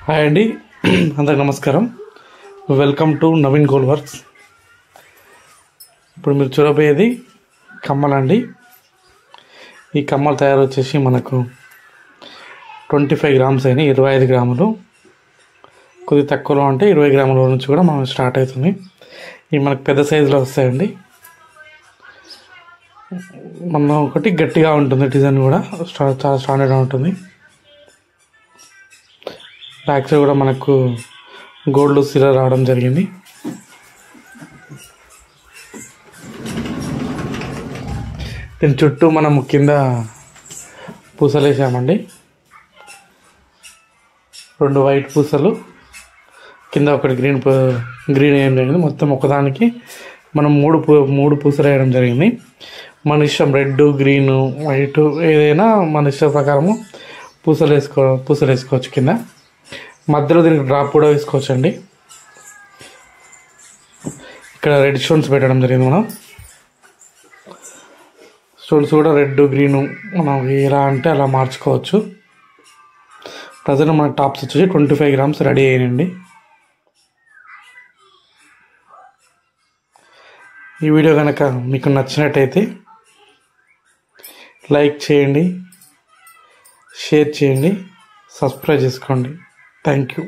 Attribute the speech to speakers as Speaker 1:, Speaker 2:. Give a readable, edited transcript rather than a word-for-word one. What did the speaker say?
Speaker 1: Hi అండి, అందరికి నమస్కారం. Welcome to Naveen gold works. ఇప్పుడు మీరు చూడబోయేది కమ్మలండి. ఈ కమ్మలు తయారు వచ్చేసి మనకు 25 గ్రామ్స్ అయినాయి, 25 గ్రాములు. కొద్ది తక్కువలో అంటే 20 గ్రాముల నుంచి కూడా మనం స్టార్ట్ అవుతుంది. ఇవి మనకు పెద్ద సైజులో వస్తాయండి. మన ఒకటి గట్టిగా ఉంటుంది, డిజైన్ కూడా చాలా స్టాండర్డ్గా ఉంటుంది. బ్యాక్ సైడ్ కూడా మనకు గోల్డ్ సిల్వర్ రావడం జరిగింది. దీని చుట్టూ మనం కింద పూసలు వేసామండి. 2 వైట్ పూసలు, కింద ఒకటి గ్రీన్ వేయడం జరిగింది. మొత్తం ఒకదానికి మనం మూడు పూసలు వేయడం జరిగింది. మన ఇష్టం, రెడ్, గ్రీన్, వైట్ ఏదైనా మన ఇష్ట ప్రకారము పూసలు వేసుకోవచ్చు. కింద మధ్యలో దీనికి డ్రాప్ కూడా వేసుకోవచ్చండి. ఇక్కడ రెడ్ స్టోన్స్ పెట్టడం జరిగింది. మనం స్టోన్స్ కూడా రెడ్, గ్రీన్ మనం ఎలా అంటే అలా మార్చుకోవచ్చు. ప్రజెంట్ మన టాప్స్ వచ్చేసి 25 గ్రామ్స్ రెడీ అయ్యాయండి. ఈ వీడియో కనుక మీకు నచ్చినట్టయితే లైక్ చేయండి, షేర్ చేయండి, సబ్స్క్రైబ్ చేసుకోండి. Thank you.